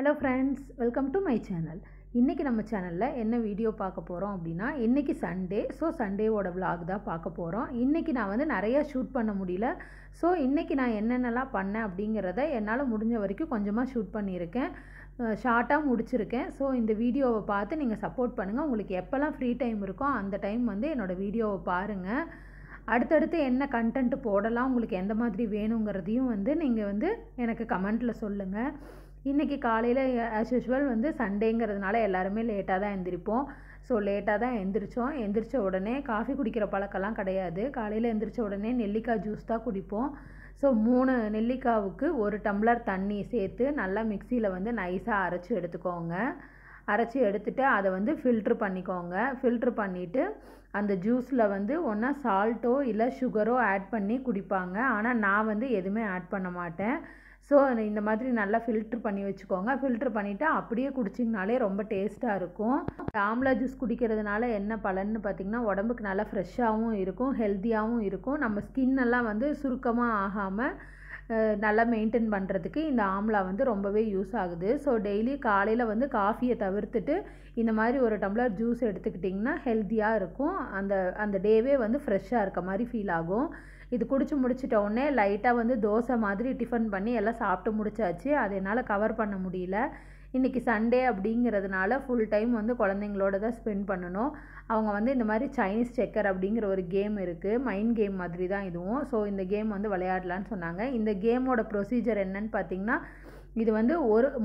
Hello friends, welcome to my channel. இன்றைக்கி நம்ம சேனலில் என்ன வீடியோ பார்க்க போகிறோம் அப்படின்னா, இன்றைக்கி சண்டே. ஸோ சண்டேவோட விலாக் தான் பார்க்க போகிறோம். இன்றைக்கி நான் வந்து நிறையா ஷூட் பண்ண முடியல. ஸோ இன்றைக்கி நான் என்னென்னலாம் பண்ணேன் அப்படிங்கிறத என்னால் முடிஞ்ச வரைக்கும் கொஞ்சமாக ஷூட் பண்ணியிருக்கேன். ஷார்ட்டாக முடிச்சிருக்கேன். ஸோ இந்த வீடியோவை பார்த்து நீங்கள் சப்போர்ட் பண்ணுங்கள். உங்களுக்கு எப்போல்லாம் ஃப்ரீ டைம் இருக்கோ அந்த டைம் வந்து என்னோடய வீடியோவை பாருங்கள். அடுத்தடுத்து என்ன கண்டென்ட் போடலாம், உங்களுக்கு எந்த மாதிரி வேணுங்கிறதையும் வந்து நீங்கள் வந்து எனக்கு கமெண்ட்டில் சொல்லுங்கள். இன்றைக்கி காலையில் ஆஸ் யூஷுவல் வந்து சண்டேங்கிறதுனால எல்லாருமே லேட்டாக தான் எழுந்திரிப்போம். ஸோ லேட்டாக தான் எந்திரிச்சோம். எந்திரிச்ச உடனே காஃபி குடிக்கிற பழக்கம்லாம் கிடையாது. காலையில் எந்திரிச்ச உடனே நெல்லிக்காய் ஜூஸ் தான் குடிப்போம். ஸோ 3 நெல்லிக்காவுக்கு 1 டம்ளர் தண்ணி சேர்த்து நல்லா மிக்சியில் வந்து நைஸாக அரைச்சி எடுத்துக்கோங்க. அரைச்சி எடுத்துகிட்டு அதை வந்து ஃபில்ட்ரு பண்ணிக்கோங்க. ஃபில்ட்ரு பண்ணிவிட்டு அந்த ஜூஸில் வந்து ஒன்றா சால்ட்டோ இல்லை சுகரோ ஆட் பண்ணி குடிப்பாங்க. ஆனால் நான் வந்து எதுவுமே ஆட் பண்ண மாட்டேன். ஸோ இந்த மாதிரி நல்லா ஃபில்ட்ரு பண்ணி வச்சுக்கோங்க. ஃபில்ட்ரு பண்ணிவிட்டு அப்படியே குடிச்சிங்கனாலே ரொம்ப டேஸ்ட்டாக இருக்கும். ஆம்லா ஜூஸ் குடிக்கிறதுனால என்ன பலன்னு பார்த்திங்கன்னா, உடம்புக்கு நல்லா ஃப்ரெஷ்ஷாகவும் இருக்கும், ஹெல்த்தியாகவும் இருக்கும். நம்ம ஸ்கின்னெல்லாம் வந்து சுருக்கமாக ஆகாமல் நல்லா மெயின்டைன் பண்ணுறதுக்கு இந்த ஆம்லா வந்து ரொம்பவே யூஸ் ஆகுது. ஸோ டெய்லி காலையில் வந்து காஃபியை தவிர்த்துட்டு இந்த மாதிரி ஒரு டம்ளர் ஜூஸ் எடுத்துக்கிட்டிங்கன்னா ஹெல்த்தியாக இருக்கும். அந்த டேவே வந்து ஃப்ரெஷ்ஷாக இருக்க மாதிரி ஃபீல் ஆகும். இது குடிச்சு முடிச்சிட்ட உடனே லைட்டாக வந்து தோசை மாதிரி டிஃபன் பண்ணி எல்லாம் சாப்பிட்டு முடிச்சாச்சு. அது என்னால் கவர் பண்ண முடியல. இன்றைக்கி சண்டே அப்படிங்கிறதுனால ஃபுல் டைம் வந்து குழந்தைங்களோட தான் ஸ்பெண்ட் பண்ணணும். அவங்க வந்து இந்த மாதிரி சைனீஸ் செக்கர் அப்படிங்கிற ஒரு கேம் இருக்குது. மைண்ட் கேம் மாதிரி தான் இதுவும். ஸோ இந்த கேம் வந்து விளையாடலான்னு சொன்னாங்க. இந்த கேமோட ப்ரொசீஜர் என்னன்னு பார்த்திங்கன்னா, இது வந்து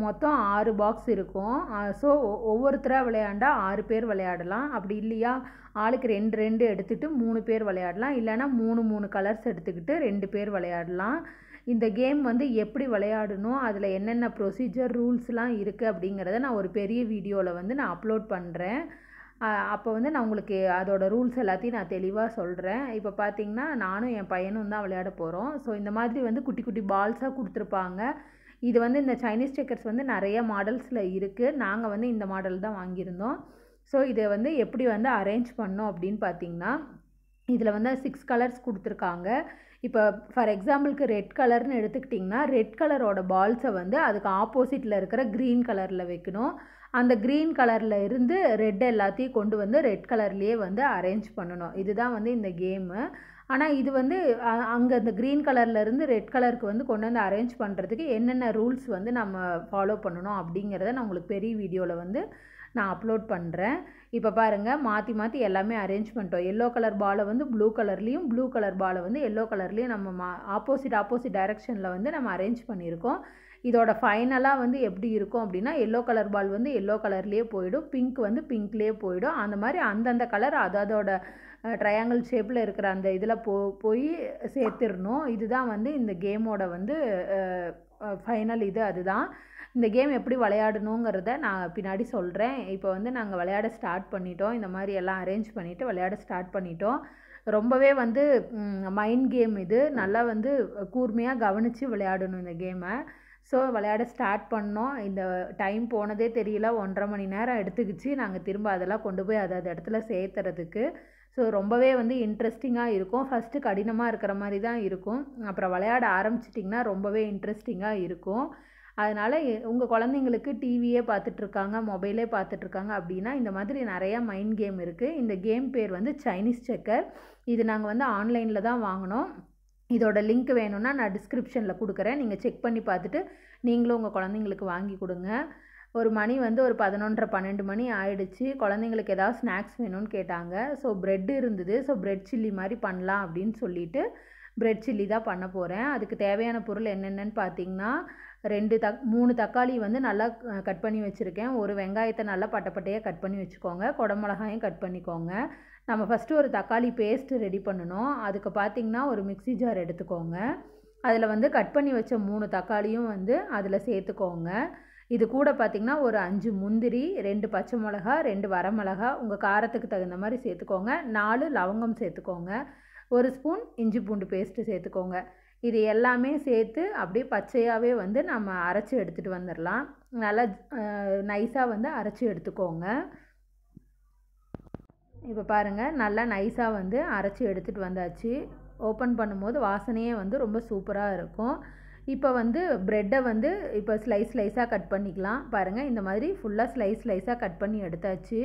மொத்தம் 6 பாக்ஸ் இருக்கும். ஸோ ஒவ்வொருத்தராக விளையாண்டா 6 பேர் விளையாடலாம். அப்படி இல்லையா ஆளுக்கு 2 எடுத்துகிட்டு 3 பேர் விளையாடலாம். இல்லைனா 3 கலர்ஸ் எடுத்துக்கிட்டு 2 பேர் விளையாடலாம். இந்த கேம் வந்து எப்படி விளையாடணும், அதில் என்னென்ன ப்ரொசீஜர் ரூல்ஸ்லாம் இருக்குது அப்படிங்கிறத நான் ஒரு பெரிய வீடியோவில் வந்து நான் அப்லோட் பண்ணுறேன். அப்போ வந்து நான் உங்களுக்கு அதோட ரூல்ஸ் எல்லாத்தையும் நான் தெளிவாக சொல்கிறேன். இப்போ பார்த்திங்கன்னா நானும் என் பையனும் தான் விளையாட போகிறோம். ஸோ இந்த மாதிரி வந்து குட்டி குட்டி பால்ஸாக கொடுத்துருப்பாங்க. இது வந்து இந்த சைனீஸ் செக்கர்ஸ் வந்து நிறைய மாடல்ஸில் இருக்குது. நாங்கள் வந்து இந்த மாடல் தான் வாங்கியிருந்தோம். ஸோ இதை வந்து எப்படி வந்து அரேஞ்ச் பண்ணோம் அப்படின்னு பார்த்திங்கன்னா, இதில் வந்து 6 கலர்ஸ் கொடுத்துருக்காங்க. இப்போ ஃபார் எக்ஸாம்பிளுக்கு ரெட் கலர்னு எடுத்துக்கிட்டிங்கன்னா, ரெட் கலரோட பால்ஸை வந்து அதுக்கு ஆப்போசிட்டில் இருக்கிற க்ரீன் கலரில் வைக்கணும். அந்த க்ரீன் கலரில் இருந்து ரெட் எல்லாத்தையும் கொண்டு வந்து ரெட் கலர்லேயே வந்து அரேஞ்ச் பண்ணணும். இதுதான் வந்து இந்த கேமு. ஆனால் இது வந்து அங்கே அந்த க்ரீன் கலர்லேருந்து ரெட் கலருக்கு வந்து கொண்டு வந்து அரேஞ்ச் பண்ணுறதுக்கு என்னென்ன ரூல்ஸ் வந்து நம்ம ஃபாலோ பண்ணணும் அப்படிங்கிறத நான் உங்களுக்கு பெரிய வீடியோவில் வந்து நான் அப்லோட் பண்ணுறேன். இப்போ பாருங்கள், மாற்றி மாற்றி எல்லாமே அரேஞ்ச் பண்ணிட்டோம். எல்லோ கலர் பாலை வந்து ப்ளூ கலர்லேயும், ப்ளூ கலர் பாலை வந்து எல்லோ கலர்லேயும் நம்ம ஆப்போசிட் டைரெக்ஷனில் வந்து நம்ம அரேஞ்ச் பண்ணியிருக்கோம். இதோட ஃபைனலாக வந்து எப்படி இருக்கும் அப்படின்னா, எல்லோ கலர் பால் வந்து எல்லோ கலர்லேயே போயிடும், பிங்க் வந்து பிங்க்லேயே போயிடும். அந்த மாதிரி அந்தந்த கலர் அதோட ட்ரையாங்கிள் ஷேப்பில் இருக்கிற அந்த இதில் போய் சேர்த்துடணும். இதுதான் வந்து இந்த கேமோட வந்து ஃபைனல் இது. அதுதான் இந்த கேம் எப்படி விளையாடணுங்கிறத நான் பின்னாடி சொல்கிறேன். இப்போ வந்து நாங்கள் விளையாட ஸ்டார்ட் பண்ணிட்டோம். இந்த மாதிரி எல்லாம் அரேஞ்ச் பண்ணிவிட்டு விளையாட ஸ்டார்ட் பண்ணிட்டோம். ரொம்பவே வந்து மைண்ட் கேம் இது. நல்லா வந்து கூர்மையாக கவனித்து விளையாடணும் இந்த கேமை. ஸோ விளையாட ஸ்டார்ட் பண்ணோம். இந்த டைம் போனதே தெரியல. 1.5 மணி நேரம் எடுத்துக்கிச்சு நாங்கள் திரும்ப அதெல்லாம் கொண்டு போய் அது இடத்துல சேர்த்துறதுக்கு. ஸோ ரொம்பவே வந்து இன்ட்ரெஸ்டிங்காக இருக்கும். ஃபஸ்ட்டு கடினமாக இருக்கிற மாதிரி தான் இருக்கும். அப்புறம் விளையாட ஆரம்பிச்சிட்டிங்கன்னா ரொம்பவே இன்ட்ரெஸ்டிங்காக இருக்கும். அதனால் உங்கள் குழந்தைங்களுக்கு டிவியே பார்த்துட்ருக்காங்க, மொபைலே பார்த்துட்ருக்காங்க அப்படின்னா இந்த மாதிரி நிறையா மைண்ட் கேம் இருக்குது. இந்த கேம் பேர் வந்து சைனீஸ் செக்கர். இது நாங்கள் வந்து ஆன்லைனில் தான் வாங்கினோம். இதோட லிங்க் வேணும்னா நான் டிஸ்கிரிப்ஷனில் கொடுக்குறேன். நீங்கள் செக் பண்ணி பார்த்துட்டு நீங்களும் உங்கள் குழந்தைங்களுக்கு வாங்கி கொடுங்க. ஒரு மணி வந்து ஒரு 11:30 12 மணி ஆயிடுச்சு. குழந்தைங்களுக்கு ஏதாவது ஸ்நாக்ஸ் வேணும்னு கேட்டாங்க. ஸோ ப்ரெட் இருந்தது. ஸோ ப்ரெட் சில்லி மாதிரி பண்ணலாம் அப்படின்னு சொல்லிட்டு ப்ரெட் சில்லி தான் பண்ண போகிறேன். அதுக்கு தேவையான பொருள் என்னென்னு பார்த்திங்கன்னா, 3 தக்காளி வந்து நல்லா கட் பண்ணி வச்சுருக்கேன். ஒரு வெங்காயத்தை நல்லா பட்டையாக கட் பண்ணி வச்சுக்கோங்க. குடமிளகாயும் கட் பண்ணிக்கோங்க. நம்ம ஃபஸ்ட்டு ஒரு தக்காளி பேஸ்ட்டு ரெடி பண்ணணும். அதுக்கு பார்த்திங்கன்னா ஒரு மிக்ஸி ஜார் எடுத்துக்கோங்க. அதில் வந்து கட் பண்ணி வச்ச 3 தக்காளியும் வந்து அதில் சேர்த்துக்கோங்க. இது கூட பார்த்திங்கன்னா ஒரு 5 முந்திரி, 2 பச்சை மிளகா, 2 வரமிளகா உங்கள் காரத்துக்கு தகுந்த மாதிரி சேர்த்துக்கோங்க. 4 லவங்கம் சேர்த்துக்கோங்க. 1 ஸ்பூன் இஞ்சி பூண்டு பேஸ்ட்டு சேர்த்துக்கோங்க. இது எல்லாமே சேர்த்து அப்படியே பச்சையாகவே வந்து நம்ம அரைச்சி எடுத்துகிட்டு வந்துடலாம். நல்லா நைஸாக வந்து அரைச்சி எடுத்துக்கோங்க. இப்போ பாருங்கள், நல்லா நைஸாக வந்து அரைச்சி எடுத்துகிட்டு வந்தாச்சு. ஓப்பன் பண்ணும்போது வாசனையே வந்து ரொம்ப சூப்பராக இருக்கும். இப்போ வந்து ப்ரெட்டை வந்து இப்போ ஸ்லைஸாக கட் பண்ணிக்கலாம். பாருங்கள், இந்த மாதிரி ஃபுல்லாக ஸ்லைஸாக கட் பண்ணி எடுத்தாச்சு.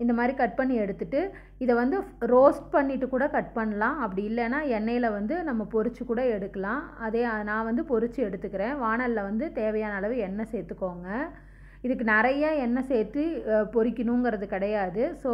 இந்த மாதிரி கட் பண்ணி எடுத்துட்டு இதை வந்து ரோஸ்ட் பண்ணிவிட்டு கூட கட் பண்ணலாம். அப்படி இல்லைன்னா எண்ணெயில் வந்து நம்ம பொரிச்சு கூட எடுக்கலாம். நான் வந்து பொரிச்சு எடுத்துக்கிறேன். வாணலில் வந்து தேவையான அளவு எண்ணெய் சேர்த்துக்கோங்க. இதுக்கு நிறைய எண்ணெய் சேர்த்து பொரிக்கணுங்கிறது கிடையாது. ஸோ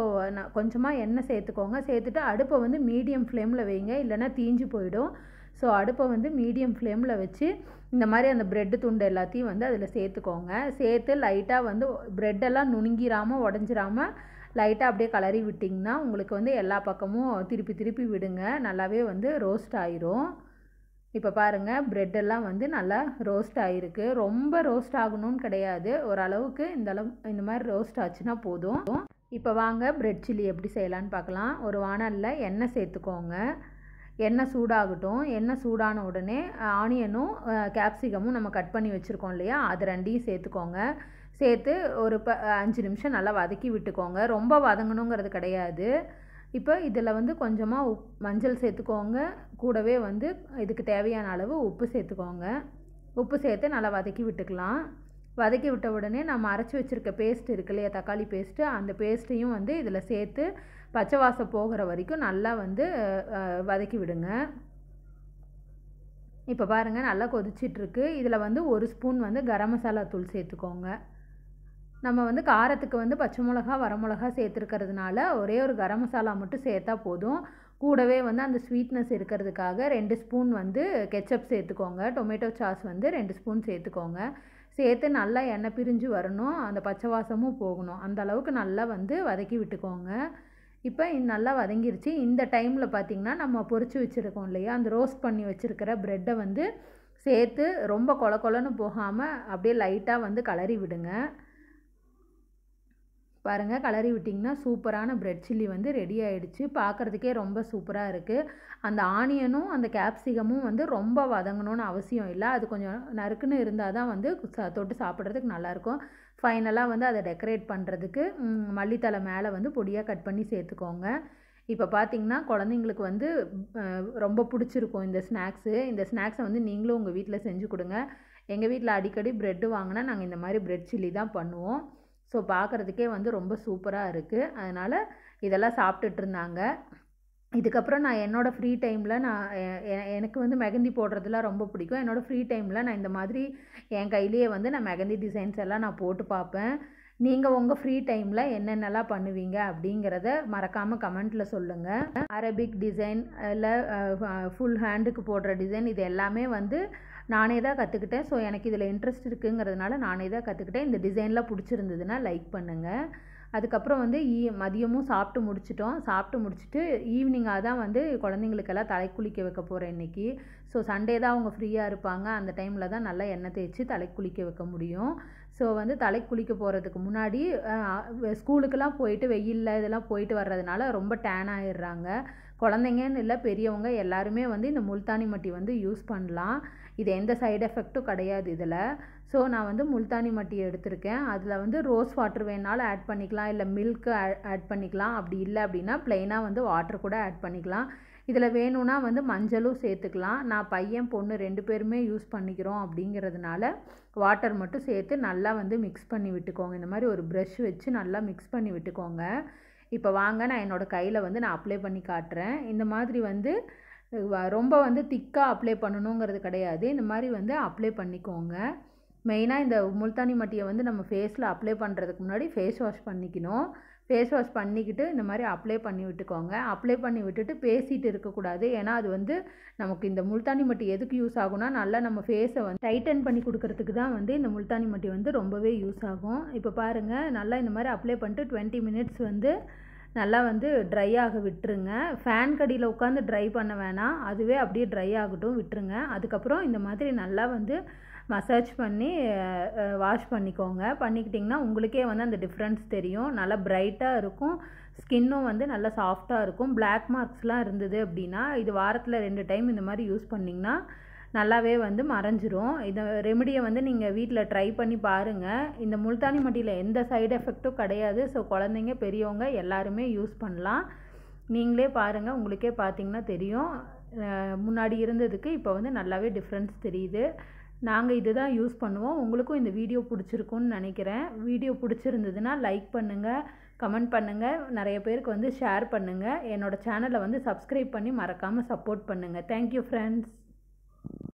கொஞ்சமாக எண்ணெய் சேர்த்துக்கோங்க. சேர்த்துட்டு அடுப்பை வந்து மீடியம் ஃப்ளேமில் வைங்க, இல்லைன்னா தீஞ்சு போயிடும். ஸோ அடுப்பை வந்து மீடியம் ஃப்ளேமில் வச்சு இந்த மாதிரி அந்த ப்ரெட்டு துண்டு எல்லாத்தையும் வந்து அதில் சேர்த்துக்கோங்க. சேர்த்து லைட்டாக வந்து ப்ரெட்டெல்லாம் நுணுங்கிடாமல் உடஞ்சிராமல் லைட்டாக அப்படியே கலரி விட்டிங்கன்னா உங்களுக்கு வந்து எல்லா பக்கமும் திருப்பி விடுங்க, நல்லாவே வந்து ரோஸ்ட் ஆயிரும். இப்போ பாருங்கள், ப்ரெட்டெல்லாம் வந்து நல்லா ரோஸ்ட் ஆகிருக்கு. ரொம்ப ரோஸ்ட் ஆகணும்னு கிடையாது, ஓரளவுக்கு இந்த மாதிரி ரோஸ்ட் ஆச்சுன்னா போதும். இப்போ வாங்க ப்ரெட் சில்லி எப்படி செய்யலான்னு பார்க்கலாம். ஒரு வாணலில் எண்ணெய் சேர்த்துக்கோங்க. எண்ணெய் சூடாகட்டும். எண்ணெய் சூடான உடனே ஆனியனும் கேப்சிகமும் நம்ம கட் பண்ணி வச்சுருக்கோம் இல்லையா, அது ரெண்டையும் சேர்த்துக்கோங்க. சேர்த்து ஒரு 5 நிமிஷம் நல்லா வதக்கி விட்டுக்கோங்க. ரொம்ப வதங்கணுங்கிறது கிடையாது. இப்போ இதில் வந்து கொஞ்சமாக மஞ்சள் சேர்த்துக்கோங்க. கூடவே வந்து இதுக்கு தேவையான அளவு உப்பு சேர்த்துக்கோங்க. உப்பு சேர்த்து நல்லா வதக்கி விட்டுக்கலாம். வதக்கி விட்ட உடனே நம்ம அரைச்சி வச்சுருக்க பேஸ்ட் இருக்கு இல்லையா, தக்காளி பேஸ்ட்டு, அந்த பேஸ்ட்டையும் வந்து இதில் சேர்த்து பச்சை வாசம் போகிற வரைக்கும் நல்லா வந்து வதக்கி விடுங்க. இப்போ பாருங்கள், நல்லா கொதிச்சிட்ருக்கு. இதில் வந்து 1 ஸ்பூன் வந்து கரம் மசாலா தூள் சேர்த்துக்கோங்க. நம்ம வந்து காரத்துக்கு வந்து பச்சை மிளகா வரமிளகா சேர்த்துருக்கிறதுனால ஒரே ஒரு கரம் மசாலா மட்டும் சேர்த்தா போதும். கூடவே வந்து அந்த ஸ்வீட்னஸ் இருக்கிறதுக்காக 2 ஸ்பூன் வந்து கெச்சப் சேர்த்துக்கோங்க. டொமேட்டோ சாஸ் வந்து 2 ஸ்பூன் சேர்த்துக்கோங்க. சேர்த்து நல்லா எண்ணெய் பிரிஞ்சு வரணும், அந்த பச்சை வாசமும் போகணும். அந்த அளவுக்கு நல்லா வந்து வதக்கி விட்டுக்கோங்க. இப்போ நல்லா வதங்கிருச்சு. இந்த டைமில் பார்த்திங்கன்னா நம்ம பொரிச்சு வச்சுருக்கோம் இல்லையா, அந்த ரோஸ்ட் பண்ணி வச்சுருக்கிற ப்ரெட்டை வந்து சேர்த்து ரொம்ப கொலன்னு போகாமல் அப்படியே லைட்டாக வந்து கலரி விடுங்க. பாருங்கள், கலரி விட்டிங்கன்னா சூப்பரான ப்ரெட் சில்லி வந்து ரெடி ஆகிடுச்சு. பார்க்குறதுக்கே ரொம்ப சூப்பராக இருக்குது. அந்த ஆனியனும் அந்த கேப்சிகமும் வந்து ரொம்ப வதங்கணும்னு அவசியம் இல்லை. அது கொஞ்சம் நறுக்குன்னு இருந்தால் தான் வந்து தொட்டு சாப்பிட்றதுக்கு நல்லாயிருக்கும். ஃபைனலாக வந்து அதை டெக்கரேட் பண்ணுறதுக்கு மல்லித்தலை மேலே வந்து பொடியாக கட் பண்ணி சேர்த்துக்கோங்க. இப்போ பார்த்திங்கன்னா குழந்தைங்களுக்கு வந்து ரொம்ப பிடிச்சிருக்கும் இந்த ஸ்நாக்ஸு. இந்த ஸ்நாக்ஸை வந்து நீங்களும் உங்கள் வீட்டில் செஞ்சு கொடுங்க. எங்கள் வீட்டில் அடிக்கடி ப்ரெட்டு வாங்கினா நாங்கள் இந்த மாதிரி ப்ரெட் சில்லி தான் பண்ணுவோம். ஸோ பார்க்குறதுக்கே வந்து ரொம்ப சூப்பராக இருக்குது. அதனால் இதெல்லாம் சாப்பிட்டுட்டு இருந்தாங்க. இதுக்கப்புறம் நான் என்னோடய ஃப்ரீ டைமில் எனக்கு வந்து மெஹந்தி போடுறதுலாம் ரொம்ப பிடிக்கும். என்னோடய ஃப்ரீ டைமில் நான் இந்த மாதிரி என் கையிலேயே வந்து நான் மெஹந்தி டிசைன்ஸ் எல்லாம் நான் போட்டு பார்ப்பேன். நீங்கள் உங்கள் ஃப்ரீ டைமில் என்னென்னலாம் பண்ணுவீங்க அப்படிங்கிறத மறக்காமல் கமெண்ட்டில் சொல்லுங்கள். அரபிக் டிசைன் இல்லை ஃபுல் ஹேண்டுக்கு போடுற டிசைன், இது எல்லாமே வந்து நானே தான் கற்றுக்கிட்டேன். ஸோ எனக்கு இதில் இன்ட்ரெஸ்ட் இருக்குங்கிறதுனால நானே தான் கற்றுக்கிட்டேன். இந்த டிசைன்லாம் பிடிச்சிருந்ததுன்னா லைக் பண்ணுங்கள். அதுக்கப்புறம் வந்து மதியமும் சாப்பிட்டு முடிச்சிட்டோம். சாப்பிட்டு முடிச்சுட்டு ஈவினிங்காக தான் வந்து குழந்தைங்களுக்கெல்லாம் தலைக்கு குளிக்க வைக்க போகிறேன் இன்றைக்கி. ஸோ சண்டே தான் அவங்க ஃப்ரீயாக இருப்பாங்க. அந்த டைமில் தான் நல்லா எண்ணெய் தேய்ச்சி தலைக்கு குளிக்க வைக்க முடியும். ஸோ வந்து தலைக்கு குளிக்க போகிறதுக்கு முன்னாடி ஸ்கூலுக்கெல்லாம் போயிட்டு வெயிலில் இதெல்லாம் போயிட்டு வர்றதுனால ரொம்ப டேன் ஆகிடுறாங்க. குழந்தைங்கன்னு இல்லை, பெரியவங்க எல்லாருமே வந்து இந்த முல்தானி மட்டி வந்து யூஸ் பண்ணலாம். இது எந்த சைடு எஃபெக்ட்டும் கிடையாது இதில். ஸோ நான் வந்து முல்தானி மட்டி எடுத்திருக்கேன். அதில் வந்து ரோஸ் வாட்டர் வேணாலும் ஆட் பண்ணிக்கலாம், இல்லை மில்க்கு ஆட் பண்ணிக்கலாம். அப்படி இல்லை அப்படின்னா ப்ளைனாக வந்து வாட்டர் கூட ஆட் பண்ணிக்கலாம். இதில் வேணும்னா வந்து மஞ்சளும் சேர்த்துக்கலாம். நான் பையன் பொண்ணு 2 பேருமே யூஸ் பண்ணிக்கிறோம் அப்படிங்கிறதுனால வாட்டர் மட்டும் சேர்த்து நல்லா வந்து மிக்ஸ் பண்ணி விட்டுக்கோங்க. இந்த மாதிரி ஒரு ப்ரஷ் வச்சு நல்லா மிக்ஸ் பண்ணி விட்டுக்கோங்க. இப்போ வாங்க நான் என்னோடய கையில் வந்து நான் அப்ளை பண்ணி காட்டுறேன். இந்த மாதிரி வந்து ரொம்ப வந்து திக்காக அப்ளை பண்ணணுங்கிறது கிடையாது. இந்த மாதிரி வந்து அப்ளை பண்ணிக்கோங்க. மெயினாக இந்த முல்தானி மட்டியை வந்து நம்ம ஃபேஸில் அப்ளை பண்ணுறதுக்கு முன்னாடி ஃபேஸ் வாஷ் பண்ணிக்கணும். ஃபேஸ் வாஷ் பண்ணிக்கிட்டு இந்த மாதிரி அப்ளை பண்ணி விட்டுக்கோங்க. அப்ளை பண்ணி விட்டுட்டு பேசிகிட்டு இருக்கக்கூடாது. ஏன்னா அது வந்து நமக்கு இந்த முல்தானி மட்டி எதுக்கு யூஸ் ஆகும்னா, நல்லா நம்ம ஃபேஸை வந்து டைட்டன் பண்ணி கொடுக்கறதுக்கு தான் வந்து இந்த முல்தானி மட்டி வந்து ரொம்பவே யூஸ் ஆகும். இப்போ பாருங்கள், நல்லா இந்த மாதிரி அப்ளை பண்ணிட்டு 20 மினிட்ஸ் வந்து நல்லா வந்து ட்ரை ஆக விட்டுருங்க. ஃபேன் கடியில் உட்காந்து ட்ரை பண்ண வேணாம், அதுவே அப்படியே ட்ரை ஆகட்டும், விட்டுருங்க. அதுக்கப்புறம் இந்த மாதிரி நல்லா வந்து மசாஜ் பண்ணி வாஷ் பண்ணிக்கோங்க. பண்ணிக்கிட்டிங்கன்னா உங்களுக்கே வந்து அந்த டிஃப்ரென்ஸ் தெரியும். நல்லா பிரைட்டாக இருக்கும், ஸ்கின்னும் வந்து நல்லா சாஃப்டாக இருக்கும். பிளாக் மார்க்ஸ்லாம் இருந்தது அப்படின்னா இது வாரத்தில் 2 டைம் இந்த மாதிரி யூஸ் பண்ணிங்கன்னா நல்லாவே வந்து மறைஞ்சிரும். இந்த ரெமடியை வந்து நீங்கள் வீட்டில் ட்ரை பண்ணி பாருங்கள். இந்த முல்தானி மட்டியில் எந்த சைடு எஃபெக்ட்டும் கிடையாது. ஸோ குழந்தைங்க பெரியவங்க எல்லாருமே யூஸ் பண்ணலாம். நீங்களே பாருங்கள், உங்களுக்கே பார்த்தீங்கன்னா தெரியும். முன்னாடி இருந்ததுக்கு இப்போ வந்து நல்லாவே டிஃப்ரென்ஸ் தெரியுது. நாங்கள் இது தான் யூஸ் பண்ணுவோம். உங்களுக்கும் இந்த வீடியோ பிடிச்சிருக்குன்னு நினைக்கிறேன். வீடியோ பிடிச்சிருந்ததுன்னா லைக் பண்ணுங்கள், கமெண்ட் பண்ணுங்கள், நிறைய பேருக்கு வந்து ஷேர் பண்ணுங்கள். என்னோடய சேனலை வந்து சப்ஸ்கிரைப் பண்ணி மறக்காமல் சப்போர்ட் பண்ணுங்கள். Thank you friends.